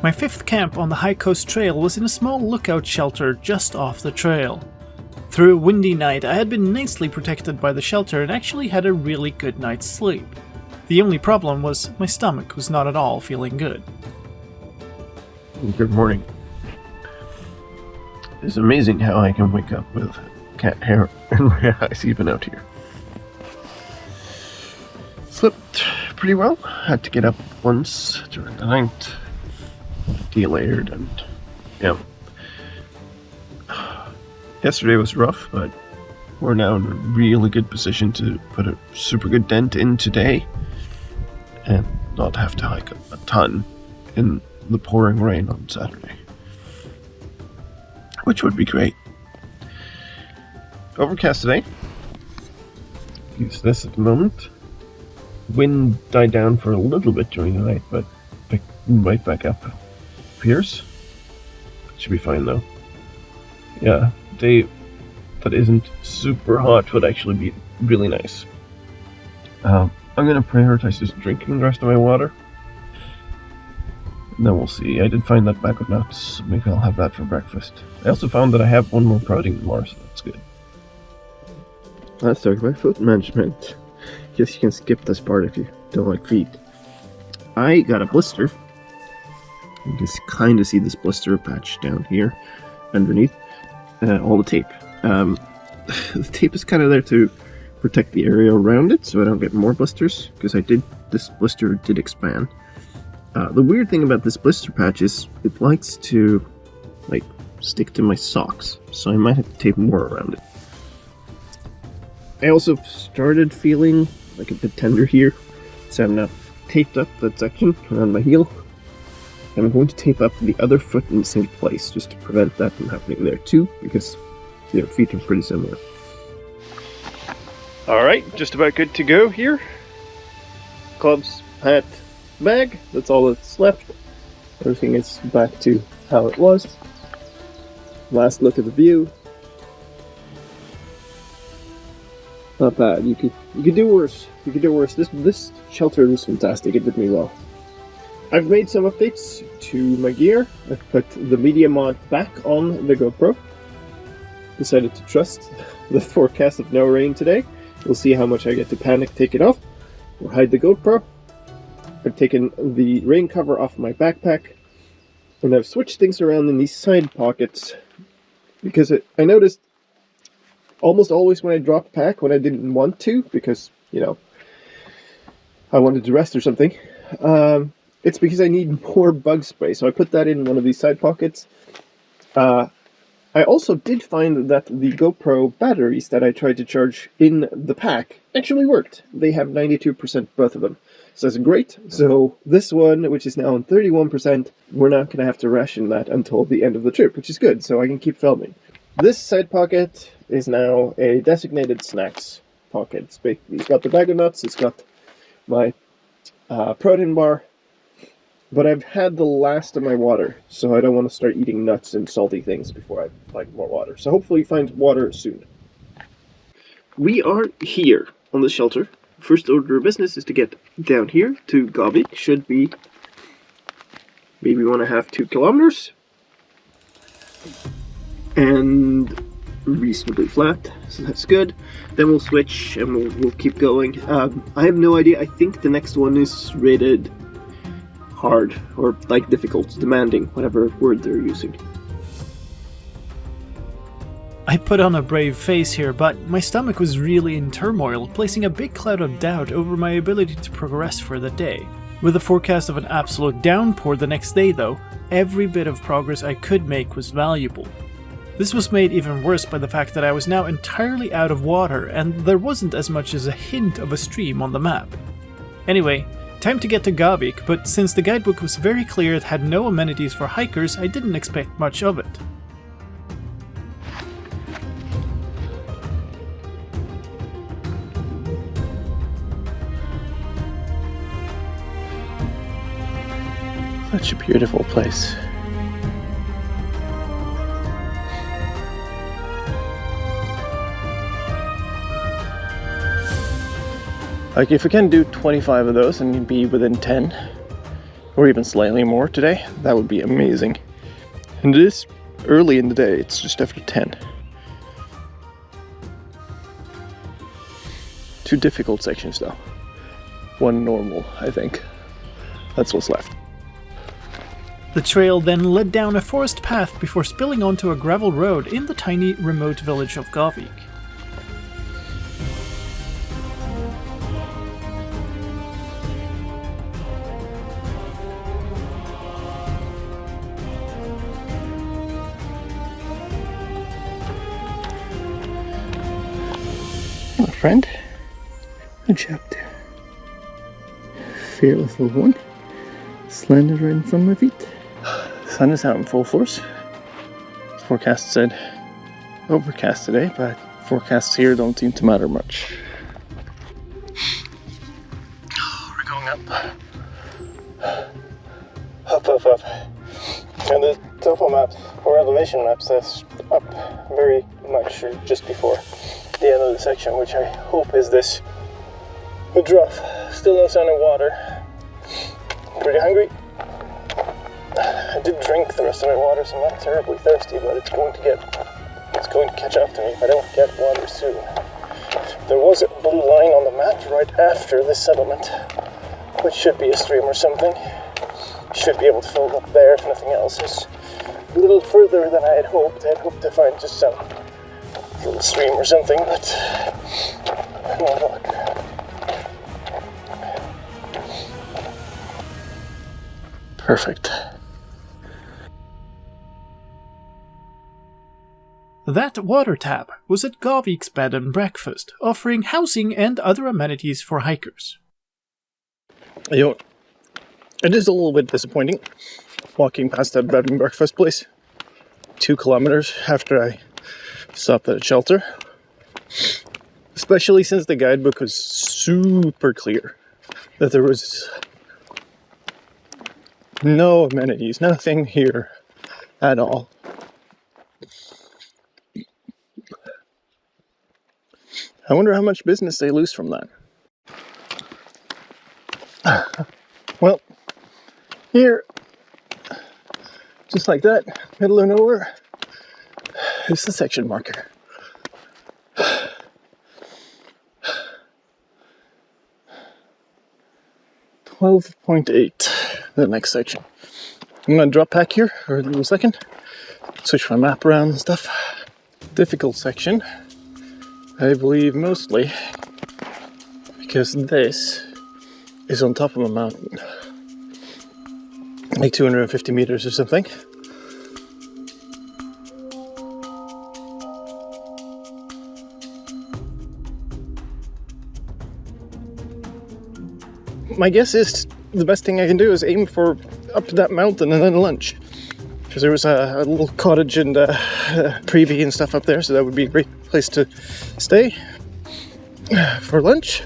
My fifth camp on the High Coast Trail was in a small lookout shelter just off the trail. Through a windy night, I had been nicely protected by the shelter and actually had a really good night's sleep. The only problem was my stomach was not at all feeling good. Good morning. It's amazing how I can wake up with cat hair in my eyes even out here. Slept pretty well. Had to get up once during the night. Delayered and yeah. Yesterday was rough, but we're now in a really good position to put a super good dent in today and not have to hike a ton in the pouring rain on Saturday, which would be great. Overcast today. Use this at the moment. Wind died down for a little bit during the night, but picked right back up. Appears. Should be fine though. Yeah, day that isn't super hot would actually be really nice. I'm gonna prioritize just drinking the rest of my water. And then we'll see. I did find that bag of nuts. Maybe I'll have that for breakfast. I also found that I have one more protein bar, so that's good. Let's talk about foot management. Guess you can skip this part if you don't like feet. I got a blister. You can kind of see this blister patch down here underneath all the tape. The tape is kind of there to protect the area around it so I don't get more blisters, because this blister did expand. The weird thing about this blister patch is it likes to stick to my socks, so I might have to tape more around it. I also started feeling like a bit tender here, so I'm now taped up that section around my heel. I'm going to tape up the other foot in the same place just to prevent that from happening there too, because their feet are pretty similar. Alright, just about good to go here. Gloves, hat, bag, that's all that's left. Everything is back to how it was. Last look at the view. Not bad. You could do worse. You could do worse. This shelter was fantastic. It did me well. I've made some updates to my gear. I've put the media mod back on the GoPro. Decided to trust the forecast of no rain today. We'll see how much I get to panic take it off or hide the GoPro. I've taken the rain cover off my backpack, and I've switched things around in these side pockets because I noticed almost always when I dropped pack when I didn't want to, because I wanted to rest or something, it's because I need more bug spray, so I put that in one of these side pockets. I also did find that the GoPro batteries that I tried to charge in the pack actually worked. They have 92%, both of them. So that's great. So this one, which is now on 31%, we're not going to have to ration that until the end of the trip, which is good, so I can keep filming. This side pocket is now a designated snacks pocket. It's got the bag of nuts, it's got my protein bar, but I've had the last of my water, so I don't want to start eating nuts and salty things before I find more water. So hopefully find water soon. We are here on the shelter. First order of business is to get down here to Gavik. Should be maybe 1.5 to 2 kilometers. And reasonably flat, so that's good. Then we'll switch and we'll keep going. I have no idea. I think the next one is rated hard, or difficult, demanding, whatever word they're using. I put on a brave face here, but my stomach was really in turmoil, placing a big cloud of doubt over my ability to progress for the day. With a forecast of an absolute downpour the next day though, every bit of progress I could make was valuable. This was made even worse by the fact that I was now entirely out of water and there wasn't as much as a hint of a stream on the map. Anyway, time to get to Gavik, but since the guidebook was very clear it had no amenities for hikers, I didn't expect much of it. Such a beautiful place. Like, if we can do 25 of those and be within 10, or even slightly more today, that would be amazing. And it is early in the day, it's just after 10. 2 difficult sections though. 1 normal, I think. That's what's left. The trail then led down a forest path before spilling onto a gravel road in the tiny, remote village of Gavik. Hello, friend. Good job there. Fearless little one. Landed right in front of my feet. Sun is out in full force. Forecast said overcast today, but forecasts here don't seem to matter much. We're going up. Up. And the topo maps, or elevation map, says up very much, or just before the end of the section, which I hope is this trough. Still no sign of water. Pretty hungry. I did drink the rest of my water, so I'm not terribly thirsty, but it's going to catch up to me if I don't get water soon. There was a blue line on the map right after this settlement, which should be a stream or something. Should be able to fill it up there if nothing else. It's a little further than I had hoped. I had hoped to find just some little stream or something, but no luck. Perfect. That water tap was at Gavik's bed and breakfast, offering housing and other amenities for hikers. You know, it is a little bit disappointing walking past that bed and breakfast place 2 kilometers after I stopped at a shelter. Especially since the guidebook was super clear that there was no amenities, nothing here at all. I wonder how much business they lose from that. Well, here, just like that, middle of nowhere, is the section marker. 12.8, the next section. I'm gonna drop back here for a little second, switch my map around and stuff. Difficult section, I believe mostly because this is on top of a mountain, like 250 meters or something. My guess is the best thing I can do is aim for up to that mountain and then lunch. Because there was a little cottage and privy and stuff up there, so that would be a great place to stay for lunch.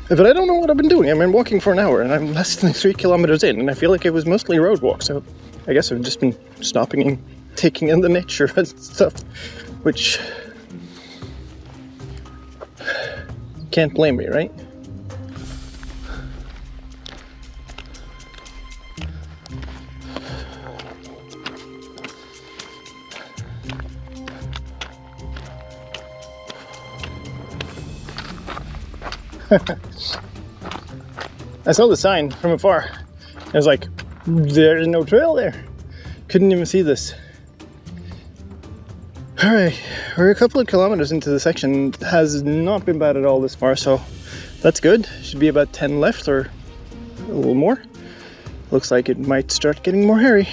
But I don't know what I've been doing. I've been walking for an hour and I'm less than 3 kilometers in, and I feel like it was mostly road walk, so I guess I've just been stopping and taking in the nature and stuff, which can't blame me, right? I saw the sign from afar. I was like, there's no trail there. Couldn't even see this. Alright, we're a couple of kilometers into the section. It has not been bad at all this far, so that's good. Should be about 10 left or a little more. Looks like it might start getting more hairy.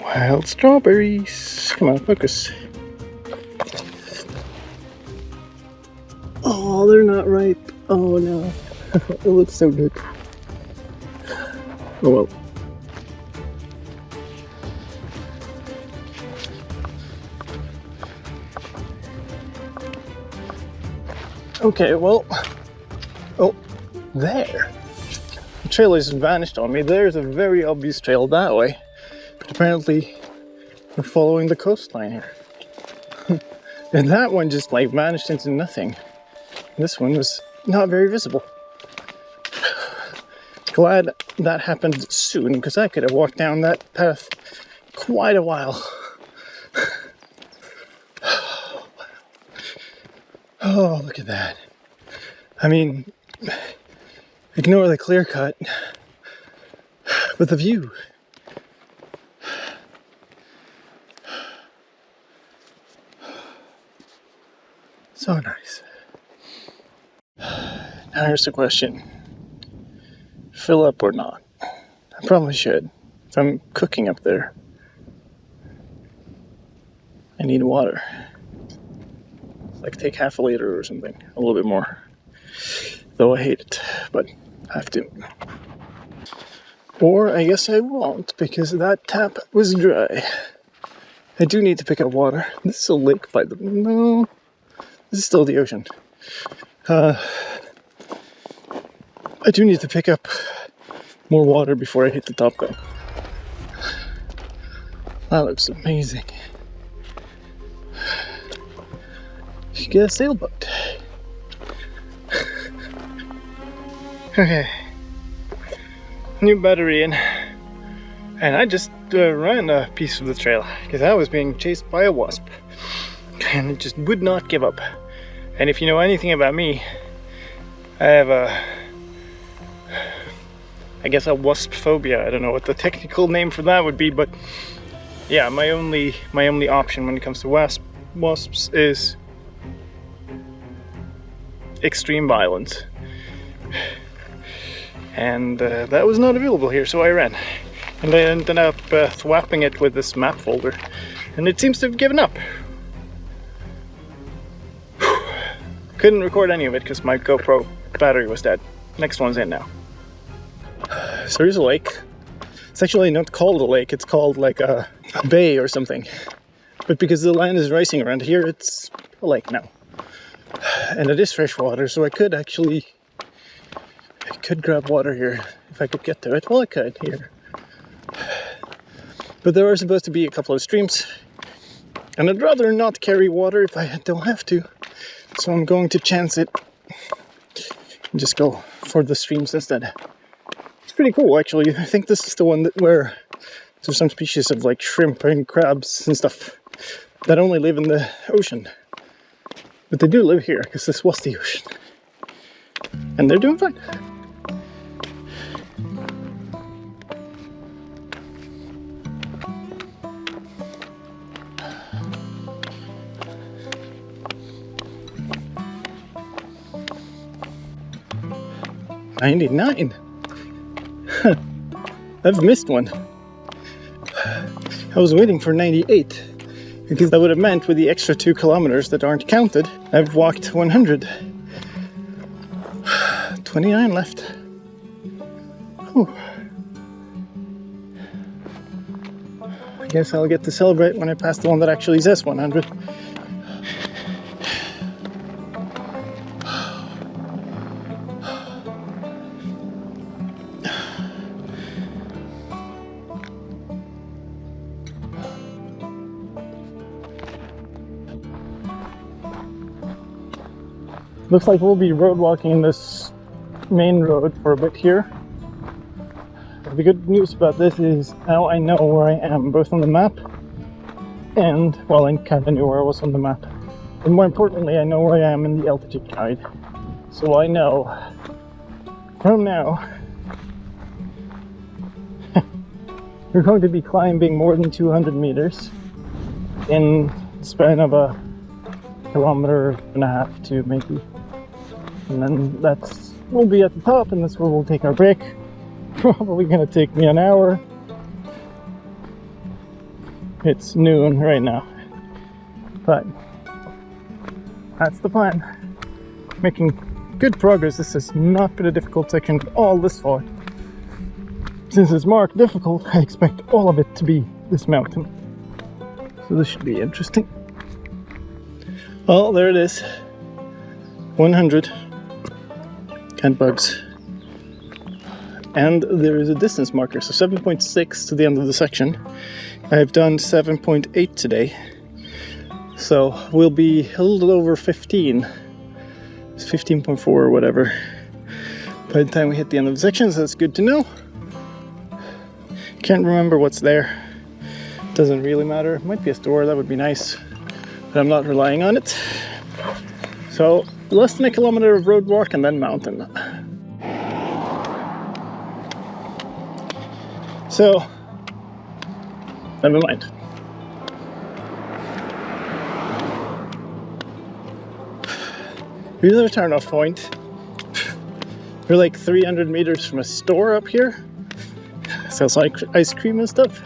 Wild strawberries. Come on, focus. Oh, they're not ripe. Oh no. It looks so good. Oh well. Okay, well. Oh, there. The trail has vanished on me. There's a very obvious trail that way. But apparently, we're following the coastline here. And that one just like vanished into nothing. This one was not very visible. Glad that happened soon, because I could have walked down that path quite a while. Oh, look at that. I mean, ignore the clear cut, but the view. So nice. Now here's the question. Fill up or not? I probably should. If I'm cooking up there, I need water. Like take half a liter or something, a little bit more. Though I hate it, but I have to. Or I guess I won't, because that tap was dry. I do need to pick up water. This is a lake by the... No, this is still the ocean. I do need to pick up more water before I hit the top though. That looks amazing. You get a sailboat. Okay. New battery in. And I just ran a piece of the trail because I was being chased by a wasp. And it just would not give up. And if you know anything about me, I have I guess a wasp phobia. I don't know what the technical name for that would be, but yeah, my only option when it comes to wasps is extreme violence. And that was not available here, so I ran. And I ended up thwapping it with this map folder. And it seems to have given up. Couldn't record any of it because my GoPro battery was dead. Next one's in now. So there's a lake. It's actually not called a lake, it's called like a bay or something. But because the land is rising around here, it's a lake now. And it is fresh water, so I could grab water here if I could get to it. Well, I could here. But there are supposed to be a couple of streams. And I'd rather not carry water if I don't have to. So I'm going to chance it and just go for the streams instead. It's pretty cool, actually. I think this is the one where there's some species of like shrimp and crabs and stuff that only live in the ocean. But they do live here because this was the ocean. And they're doing fine. $99. I've missed one. I was waiting for 98 because that would have meant with the extra 2 kilometers that aren't counted, I've walked 100. 29 left. Whew. I guess I'll get to celebrate when I pass the one that actually says 100. Looks like we'll be road walking this main road for a bit here. The good news about this is now I know where I am, both on the map and, well, I kind of knew where I was on the map. And more importantly, I know where I am in the altitude guide. So I know from now we're going to be climbing more than 200 meters in the span of a kilometer and a half to maybe. And then we'll be at the top, and that's where we'll take our break. Probably gonna take me an hour. It's noon right now, but that's the plan. Making good progress. This has not been a difficult section at all this far. Since it's marked difficult, I expect all of it to be this mountain. So this should be interesting. Well, there it is. 100. And bugs. And there is a distance marker, so 7.6 to the end of the section. I've done 7.8 today. So we'll be a little over 15. It's 15.4 or whatever by the time we hit the end of the section, so that's good to know. Can't remember what's there. Doesn't really matter. It might be a store, that would be nice, but I'm not relying on it. So less than a kilometer of road walk and then mountain. So never mind. Here's our turn-off point. We're like 300 meters from a store up here. Sells like ice cream and stuff.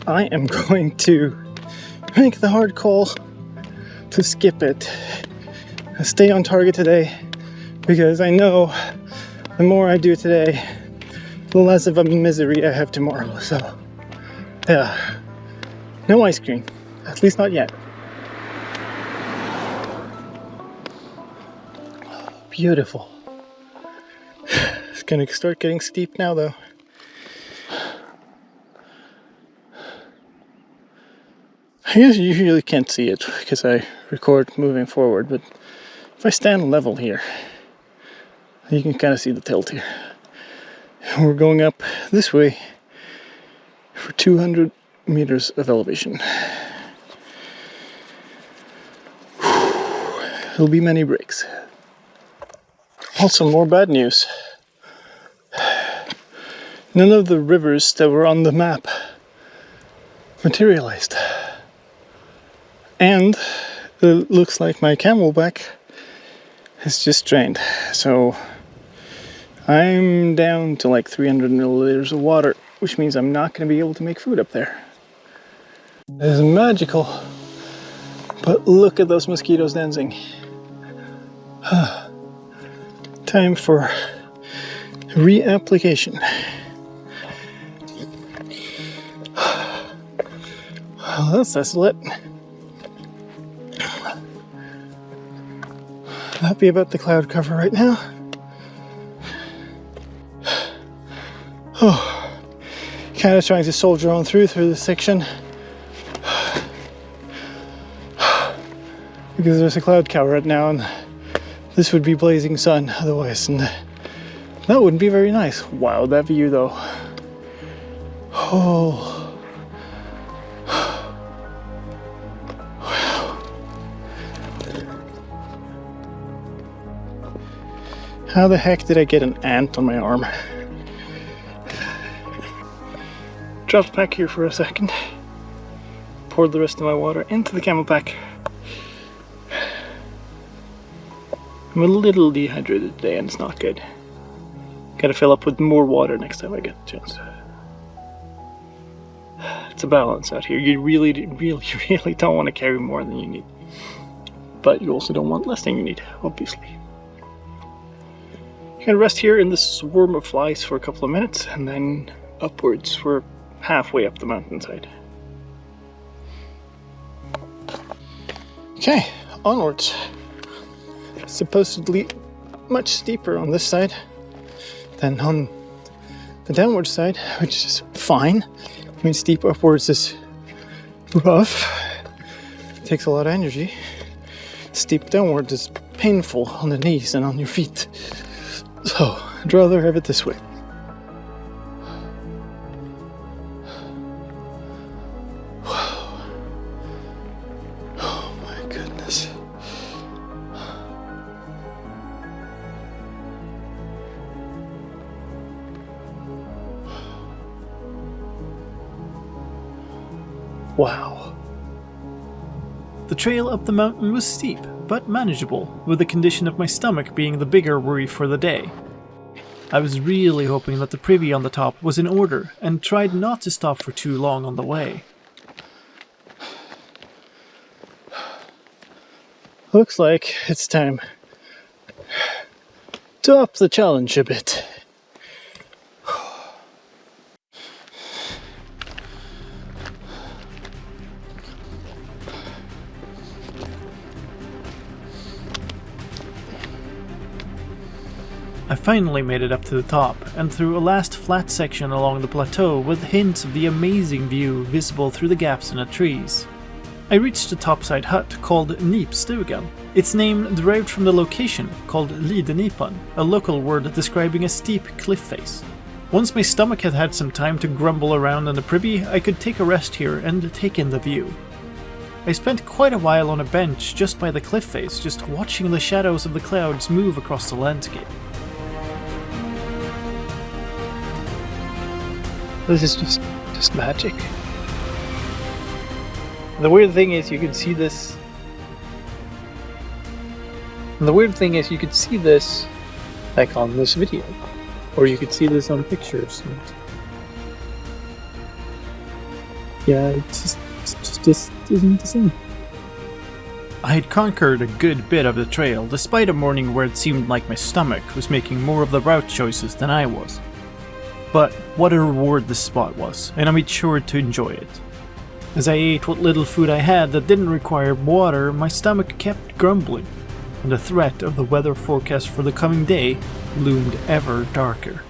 I am going to make the hard call to skip it. Stay on target today, because I know the more I do today, the less of a misery I have tomorrow. So yeah, no ice cream, at least not yet. Beautiful. It's gonna start getting steep now though. I guess you really can't see it because I record moving forward, but if I stand level here, you can kind of see the tilt here. And we're going up this way for 200 meters of elevation. There'll be many breaks. Also, more bad news. None of the rivers that were on the map materialized. And it looks like my camelback has just drained. So I'm down to like 300 milliliters of water, which means I'm not going to be able to make food up there. It is magical. But look at those mosquitoes dancing. Time for reapplication. Well, that's desolate. Happy about the cloud cover right now. Oh, kind of trying to soldier on through this section because there's a cloud cover right now, and this would be blazing sun otherwise, and that wouldn't be very nice. Wow, that view though. Oh. How the heck did I get an ant on my arm? Dropped back here for a second. Poured the rest of my water into the camelback. I'm a little dehydrated today and it's not good. Gotta fill up with more water next time I get a chance. It's a balance out here. You really don't want to carry more than you need. But you also don't want less than you need, obviously. You can rest here in this swarm of flies for a couple of minutes and then upwards for halfway up the mountainside. Okay, onwards. Supposedly much steeper on this side than on the downward side, which is fine. I mean, steep upwards is rough. It takes a lot of energy. Steep downwards is painful on the knees and on your feet. So, I'd rather have it this way. Wow. Oh my goodness. Wow. The trail up the mountain was steep, but manageable, with the condition of my stomach being the bigger worry for the day. I was really hoping that the privy on the top was in order, and tried not to stop for too long on the way. Looks like it's time to up the challenge a bit. I finally made it up to the top, and through a last flat section along the plateau with hints of the amazing view visible through the gaps in the trees. I reached a topside hut called Nipstugan. Its name derived from the location, called Lidenipan, a local word describing a steep cliff face. Once my stomach had had some time to grumble around in the privy, I could take a rest here and take in the view. I spent quite a while on a bench just by the cliff face, just watching the shadows of the clouds move across the landscape. This is just magic. The weird thing is you can see this. And the weird thing is you could see this like on this video. Or you could see this on pictures. And yeah, it just isn't the same. I had conquered a good bit of the trail, despite a morning where it seemed like my stomach was making more of the route choices than I was. But what a reward this spot was, and I made sure to enjoy it. As I ate what little food I had that didn't require water, my stomach kept grumbling, and the threat of the weather forecast for the coming day loomed ever darker.